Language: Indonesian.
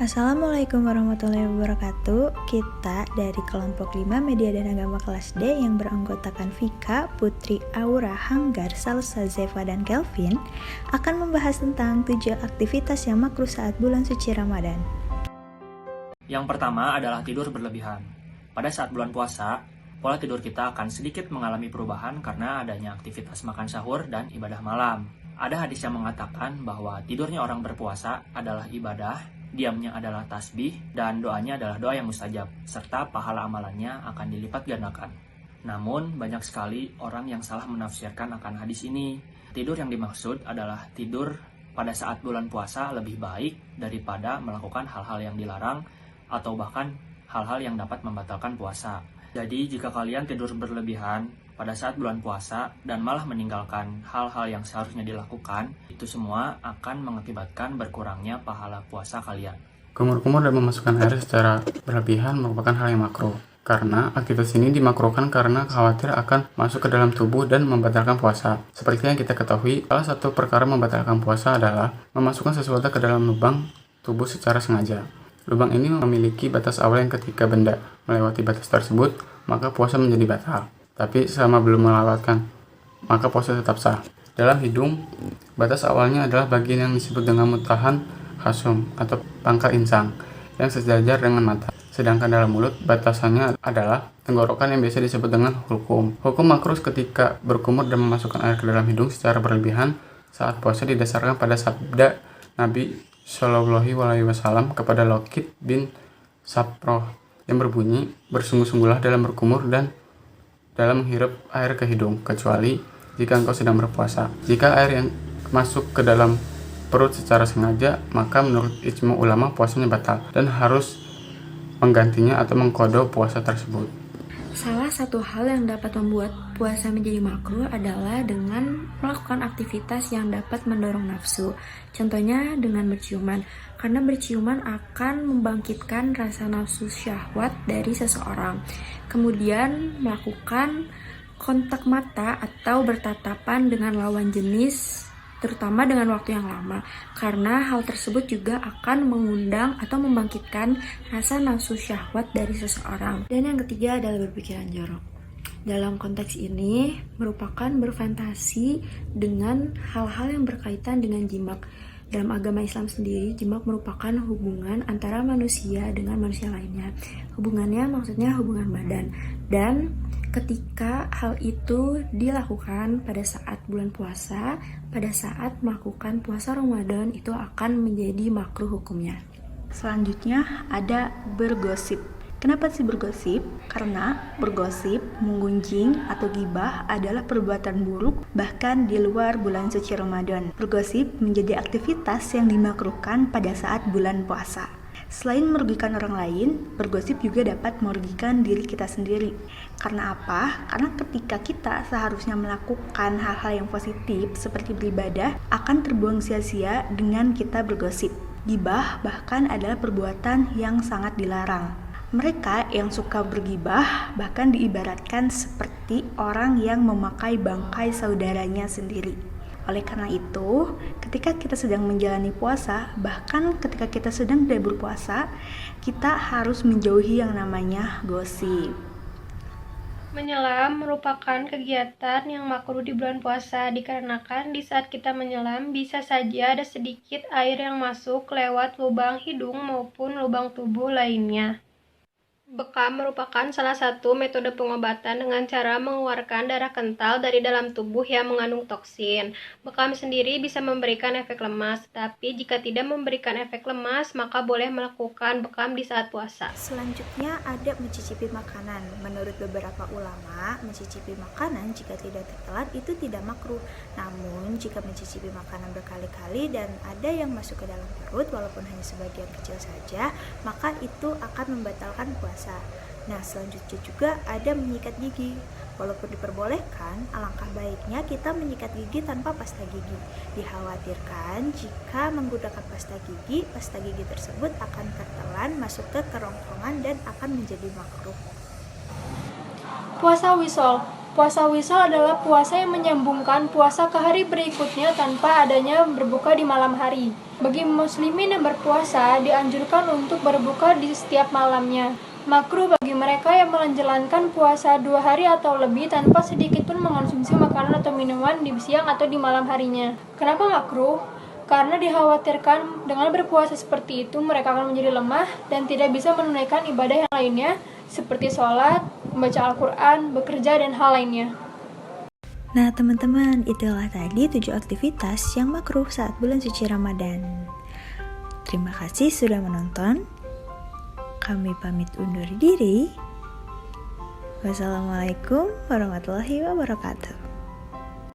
Assalamualaikum warahmatullahi wabarakatuh. Kita dari kelompok 5 Media dan Agama kelas D yang beranggotakan Vika, Putri, Aura, Hanggar, Salsa, Zeva, dan Kelvin akan membahas tentang 7 aktivitas yang makruh saat bulan suci Ramadan. Yang pertama adalah tidur berlebihan. Pada saat bulan puasa, pola tidur kita akan sedikit mengalami perubahan karena adanya aktivitas makan sahur dan ibadah malam. Ada hadis yang mengatakan bahwa tidurnya orang berpuasa adalah ibadah, diamnya adalah tasbih, dan doanya adalah doa yang mustajab, serta pahala amalannya akan dilipat gandakan. Namun, banyak sekali orang yang salah menafsirkan akan hadis ini. Tidur yang dimaksud adalah tidur pada saat bulan puasa lebih baik daripada melakukan hal-hal yang dilarang atau bahkan hal-hal yang dapat membatalkan puasa. Jadi, jika kalian tidur berlebihan pada saat bulan puasa dan malah meninggalkan hal-hal yang seharusnya dilakukan, itu semua akan mengakibatkan berkurangnya pahala puasa kalian. Kumur-kumur dan memasukkan air secara berlebihan merupakan hal yang makruh. Karena aktivitas ini dimakruhkan karena khawatir akan masuk ke dalam tubuh dan membatalkan puasa. Seperti yang kita ketahui, salah satu perkara membatalkan puasa adalah memasukkan sesuatu ke dalam lubang tubuh secara sengaja. Lubang ini memiliki batas awal yang ketika benda melewati batas tersebut, maka puasa menjadi batal. Tapi selama belum melewatkan, maka puasa tetap sah. Dalam hidung, batas awalnya adalah bagian yang disebut dengan mutahan khasum atau pangkal insang yang sejajar dengan mata. Sedangkan dalam mulut, batasannya adalah tenggorokan yang biasa disebut dengan hulkum. Hukum makruh ketika berkumur dan memasukkan air ke dalam hidung secara berlebihan saat puasa didasarkan pada sabda Nabi Shallallahu Alaihi Wasallam kepada Lokit bin Saproh yang berbunyi, bersungguh-sungguhlah dalam berkumur dan dalam menghirup air ke hidung, kecuali jika engkau sedang berpuasa. Jika air yang masuk ke dalam perut secara sengaja, maka menurut ijma ulama puasanya batal dan harus menggantinya atau mengkodo puasa tersebut. Salah satu hal yang dapat membuat puasa menjadi makruh adalah dengan melakukan aktivitas yang dapat mendorong nafsu. Contohnya dengan berciuman, karena berciuman akan membangkitkan rasa nafsu syahwat dari seseorang. Kemudian melakukan kontak mata atau bertatapan dengan lawan jenis, terutama dengan waktu yang lama, karena hal tersebut juga akan mengundang atau membangkitkan rasa nafsu syahwat dari seseorang. Dan yang ketiga adalah berpikiran jorok. Dalam konteks ini merupakan berfantasi dengan hal-hal yang berkaitan dengan jimak. Dalam agama Islam sendiri, jimak merupakan hubungan antara manusia dengan manusia lainnya. Hubungannya maksudnya hubungan badan. Dan ketika hal itu dilakukan pada saat bulan puasa, pada saat melakukan puasa Ramadan, itu akan menjadi makruh hukumnya. Selanjutnya ada bergosip. Kenapa sih bergosip? Karena bergosip, menggunjing, atau gibah adalah perbuatan buruk bahkan di luar bulan suci Ramadan. Bergosip menjadi aktivitas yang dimakruhkan pada saat bulan puasa. Selain merugikan orang lain, bergosip juga dapat merugikan diri kita sendiri. Karena apa? Karena ketika kita seharusnya melakukan hal-hal yang positif seperti beribadah, akan terbuang sia-sia dengan kita bergosip. Gibah bahkan adalah perbuatan yang sangat dilarang. Mereka yang suka bergibah bahkan diibaratkan seperti orang yang memakai bangkai saudaranya sendiri. Oleh karena itu, ketika kita sedang menjalani puasa, bahkan ketika kita sedang tidak berpuasa, kita harus menjauhi yang namanya gosip. Menyelam merupakan kegiatan yang makruh di bulan puasa dikarenakan di saat kita menyelam bisa saja ada sedikit air yang masuk lewat lubang hidung maupun lubang tubuh lainnya. Bekam merupakan salah satu metode pengobatan dengan cara mengeluarkan darah kental dari dalam tubuh yang mengandung toksin. Bekam sendiri bisa memberikan efek lemas, tapi jika tidak memberikan efek lemas, maka boleh melakukan bekam di saat puasa. Selanjutnya ada mencicipi makanan. Menurut beberapa ulama, mencicipi makanan jika tidak tertelan itu tidak makruh. Namun, jika mencicipi makanan berkali-kali dan ada yang masuk ke dalam perut walaupun hanya sebagian kecil saja, maka itu akan membatalkan puasa. Nah, selanjutnya juga ada menyikat gigi. Walaupun diperbolehkan, alangkah baiknya kita menyikat gigi tanpa pasta gigi. Dikhawatirkan jika menggunakan pasta gigi tersebut akan tertelan masuk ke kerongkongan dan akan menjadi makruh. Puasa wisol. Puasa wisal adalah puasa yang menyambungkan puasa ke hari berikutnya tanpa adanya berbuka di malam hari. Bagi muslimin yang berpuasa, dianjurkan untuk berbuka di setiap malamnya. Makruh bagi mereka yang menjalankan puasa 2 hari atau lebih tanpa sedikit pun mengonsumsi makanan atau minuman di siang atau di malam harinya. Kenapa makruh? Karena dikhawatirkan dengan berpuasa seperti itu mereka akan menjadi lemah dan tidak bisa menunaikan ibadah yang lainnya seperti sholat, membaca Al-Quran, bekerja, dan hal lainnya. Nah teman-teman, itulah tadi 7 aktivitas yang makruh saat bulan suci Ramadan. Terima kasih sudah menonton. Kami pamit undur diri. Wassalamualaikum warahmatullahi wabarakatuh.